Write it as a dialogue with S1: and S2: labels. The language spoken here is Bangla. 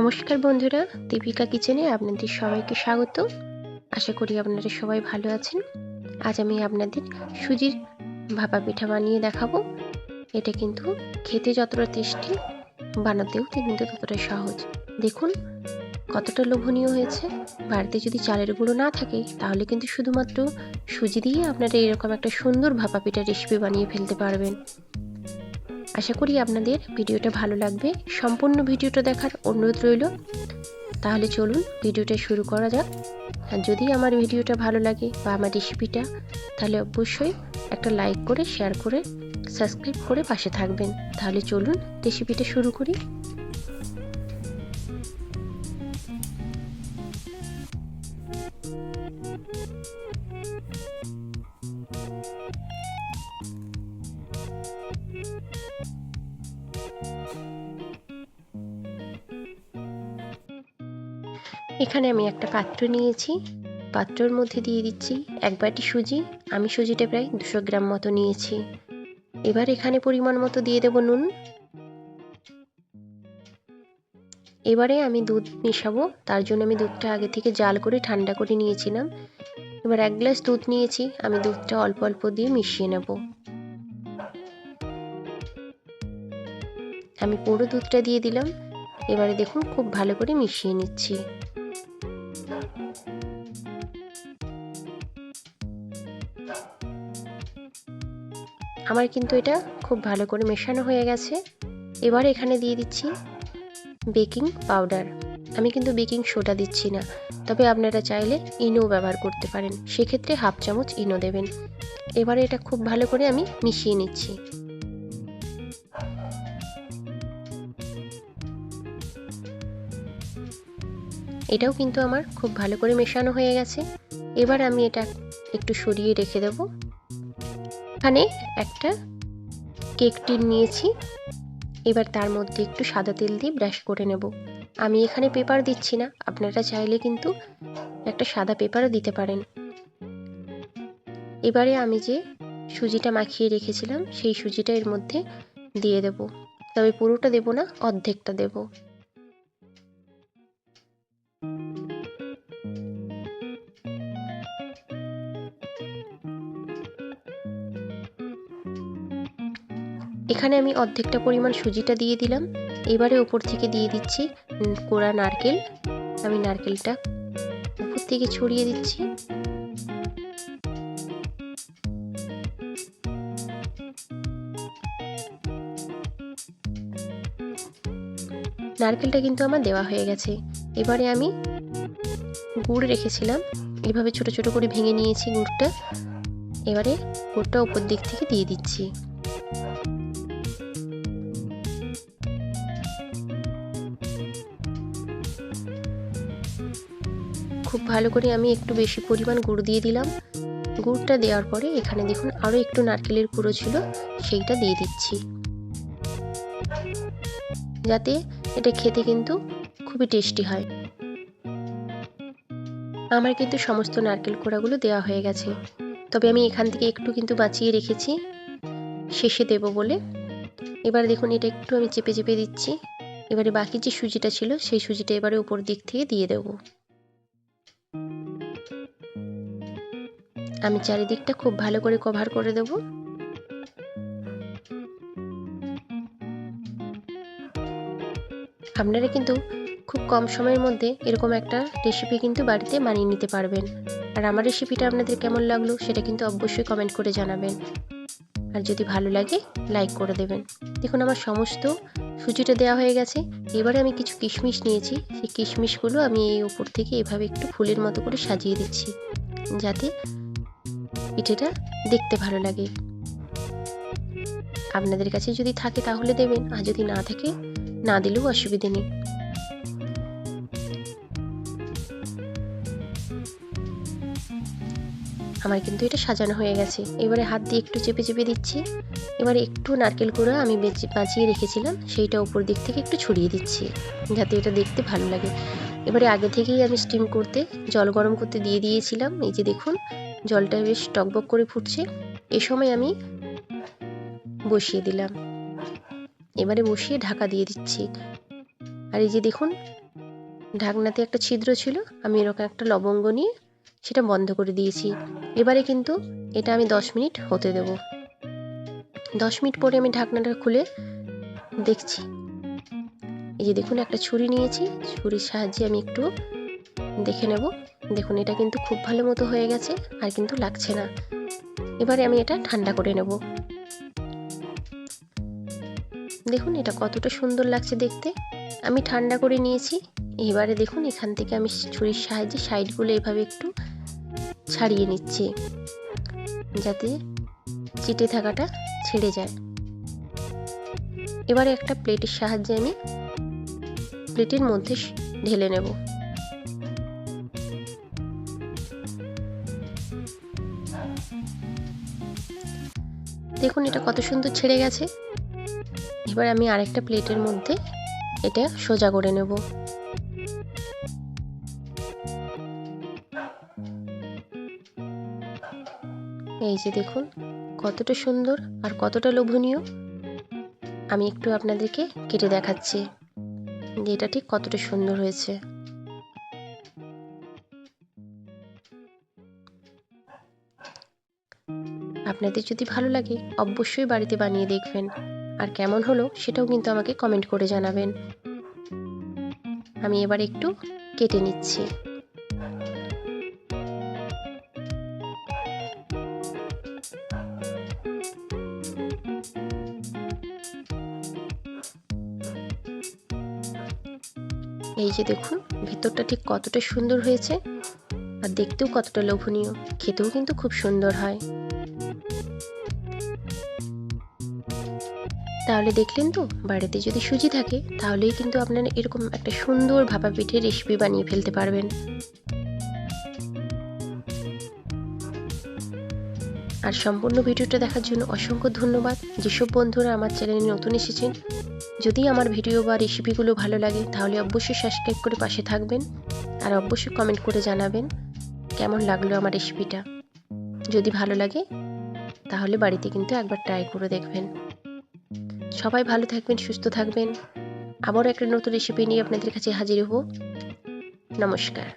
S1: নমস্কার বন্ধুরা, দীপিকা কিচেনে আপনাদের সবাইকে স্বাগত। আশা করি আপনারা সবাই ভালো আছেন। আজ আমি আপনাদের সুজির ভাপা পিঠা বানিয়ে দেখাবো। এটা কিন্তু খেতে যতটা টেস্টি, বানাতেও কিন্তু ততটা সহজ। দেখুন কতটা লোভনীয় হয়েছে। বাড়িতে যদি চালের গুঁড়ো না থাকে তাহলে কিন্তু শুধুমাত্র সুজি দিয়ে আপনারা এরকম একটা সুন্দর ভাপা পিঠা রেসিপি বানিয়ে ফেলতে পারবেন। আশা করি আপনাদের ভিডিওটা ভালো লাগবে। সম্পূর্ণ ভিডিওটা দেখার অনুরোধ রইল। তাহলে চলুন ভিডিওটা শুরু করা যাক। আর যদি আমার ভিডিওটা ভালো লাগে বা আমার রেসিপিটা, তাহলে অবশ্যই একটা লাইক করে, শেয়ার করে, সাবস্ক্রাইব করে পাশে থাকবেন। তাহলে চলুন রেসিপিটা শুরু করি। এখানে আমি একটা পাত্র নিয়েছি। পাত্রের মধ্যে দিয়ে দিচ্ছি 1 বাটি সুজি। আমি সুজিটা প্রায় 200 গ্রাম মতো নিয়েছি। এবার এখানে পরিমাণ মতো দিয়ে দেব নুন। এবারে আমি দুধ মেশাবো। তার জন্য আমি দুধটা আগে থেকে জাল করে ঠান্ডা করে নিয়েছিলাম। এবার 1 গ্লাস দুধ নিয়েছি। আমি দুধটা অল্প অল্প দিয়ে মিশিয়ে নেব। আমি পুরো দুধটা দিয়ে দিলাম। এবারে দেখুন খুব ভালো করে মিশিয়ে নিচ্ছি। আমার কিন্তু এটা খুব ভালো করে মেশানো হয়ে গেছে। এবার এখানে দিয়ে দিচ্ছি বেকিং পাউডার। আমি কিন্তু বেকিং সোডা দিচ্ছি না, তবে আপনারা চাইলে ইনো ব্যবহার করতে পারেন। সেক্ষেত্রে 1/2 চামচ ইনো দেবেন। এবারে এটা খুব ভালো করে আমি মিশিয়ে নিচ্ছি। এটাও কিন্তু আমার খুব ভালো করে মেশানো হয়ে গেছে। এবার আমি এটা একটু সরিয়ে রেখে দেব। এখানে একটা কেক টিন নিয়েছি। এবার তার মধ্যে একটু সাদা তেল দিয়ে ব্রাশ করে নেব। আমি এখানে পেপার দিচ্ছি না, আপনারা চাইলে কিন্তু একটা সাদা পেপারও দিতে পারেন। এবারে আমি যে সুজিটা মাখিয়ে রেখেছিলাম সেই সুজিটা এর মধ্যে দিয়ে দেব, তবে পুরোটা দেব না, অর্ধেকটা দেব। এখানে আমি অর্ধেকটা পরিমাণ সুজিটা দিয়ে দিলাম। এবারে উপর থেকে দিয়ে দিচ্ছি কোড়া নারকেল। আমি নারকেলটা উপর থেকে ছড়িয়ে দিচ্ছি। নারকেলটা কিন্তু আমার দেওয়া হয়ে গেছে। এবারে আমি গুড় রেখেছিলাম, এভাবে ছোট ছোট করে ভেঙে নিয়েছি গুড়টা। এবারে গুড়টা উপর দিক থেকে দিয়ে দিচ্ছি। খুব ভালো করে আমি একটু বেশি পরিমাণ গুড় দিয়ে দিলাম। গুড়টা দেওয়ার পরে এখানে দেখুন আরও একটু নারকেলের কুড়ো ছিল, সেইটা দিয়ে দিচ্ছি, যাতে এটা খেতে কিন্তু খুবই টেস্টি হয়। আমার কিন্তু সমস্ত নারকেল কোড়াগুলো দেওয়া হয়ে গেছে, তবে আমি এখান থেকে একটু কিন্তু বাঁচিয়ে রেখেছি শেষে দেব বলে। এবার দেখুন এটা একটু আমি চেপে চেপে দিচ্ছি। এবারে বাকি যে সুজিটা ছিল সেই সুজিটা এবারে উপর দিক থেকে দিয়ে দেব। আমি চারিদিকটা খুব ভালো করে কভার করে দেব। আপনারা কিন্তু খুব কম সময়ের মধ্যে এরকম একটা রেসিপি কিন্তু বাড়িতে বানিয়ে নিতে পারবেন। আর আমার রেসিপিটা আপনাদের কেমন লাগলো সেটা কিন্তু অবশ্যই কমেন্ট করে জানাবেন। আর যদি ভালো লাগে লাইক করে দেবেন। দেখুন আমার সমস্ত সুজিটা দেওয়া হয়ে গেছে। এবারে আমি কিছু কিশমিশ নিয়েছি, সেই কিশমিশগুলো আমি এই উপর থেকে এভাবে একটু ফুলের মতো করে সাজিয়ে দিচ্ছি, যাতে পিঠেটা দেখতে ভালো লাগে। আপনাদের কাছে যদি থাকে তাহলে দেবেন, আর যদি না থাকে না দিলেও অসুবিধে নেই। আমার কিন্তু এটা সাজানো হয়ে গেছে। এবারে হাত দিয়ে একটু চেপে চেপে দিচ্ছি। এবারে একটু নারকেল কুড়া আমি বাঁচিয়ে রেখেছিলাম সেইটা উপর দিক থেকে একটু ছড়িয়ে দিচ্ছি, যাতে এটা দেখতে ভালো লাগে। এবারে আগে থেকেই আমি স্টিম করতে জল গরম করতে দিয়ে দিয়েছিলাম। এই যে দেখুন জলটা বেশ টকবক করে ফুটছে। এই সময় আমি বসিয়ে দিলাম। এবারে বসিয়ে ঢাকা দিয়ে দিচ্ছি। আর এই যে দেখুন ঢাকনাতে একটা ছিদ্র ছিল, আমি এরকম একটা লবঙ্গ নিয়ে সেটা বন্ধ করে দিয়েছি। এবারে কিন্তু এটা আমি 10 মিনিট হতে দেব। 10 মিনিট পরে আমি ঢাকনাটা খুলে দেখছি। এই যে দেখুন, একটা ছুরি নিয়েছি, ছুরির সাহায্যে আমি একটু দেখে নেব। দেখুন, এটা কিন্তু খুব ভালো মতো হয়ে গেছে, আর কিন্তু লাগছে না। এবারে আমি এটা ঠান্ডা করে নেব। দেখুন এটা কতটা সুন্দর লাগছে দেখতে। আমি ঠান্ডা করে নিয়েছি। এবারে দেখুন, এখান থেকে আমি ছুরির সাহায্যে সাইডগুলো এভাবে একটু ছাড়িয়ে নিচ্ছি, যাতে চিটে থাকাটা ছেড়ে যায়। এবারে একটা প্লেটের সাহায্যে আমি প্লেটের মধ্যে ঢেলে নেব। দেখুন এটা কত সুন্দর ছেড়ে গেছে। এবার আমি আরেকটা প্লেটের মধ্যে এটা সোজা করে নেব। এই যে দেখুন কতটা সুন্দর আর কতটা লোভনীয়। আমি একটু আপনাদেরকে কেটে দেখাচ্ছি যে এটা ঠিক কতটা সুন্দর হয়েছে। আপনাদের যদি ভালো লাগে অবশ্যই বাড়িতে বানিয়ে দেখবেন, আর কেমন হলো সেটাও কিন্তু আমাকে কমেন্ট করে জানাবেন। আমি এবার একটু কেটে নিচ্ছি। এই যে দেখুন ভেতরটা ঠিক কতটা সুন্দর হয়েছে, আর দেখতেও কতটা লোভনীয়, খেতেও কিন্তু খুব সুন্দর হয়। তাহলে দেখলেন তো, বাড়িতে যদি সুজি থাকে তাহলেই কিন্তু আপনারা এরকম একটা সুন্দর ভাপা পিঠের রেসিপি বানিয়ে ফেলতে পারবেন। আর সম্পূর্ণ ভিডিওটা দেখার জন্য অসংখ্য ধন্যবাদ। যেসব বন্ধুরা আমার চ্যানেলে নতুন এসেছেন, যদি আমার ভিডিও বা রেসিপিগুলো ভালো লাগে তাহলে অবশ্যই সাবস্ক্রাইব করে পাশে থাকবেন, আর অবশ্যই কমেন্ট করে জানাবেন কেমন লাগলো আমার রেসিপিটা। যদি ভালো লাগে তাহলে বাড়িতে কিন্তু একবার ট্রাই করে দেখবেন। সবাই ভালো থাকবেন, সুস্থ থাকবেন। আবারও একটা নতুন রেসিপি নিয়ে আপনাদের কাছে হাজির হব। নমস্কার।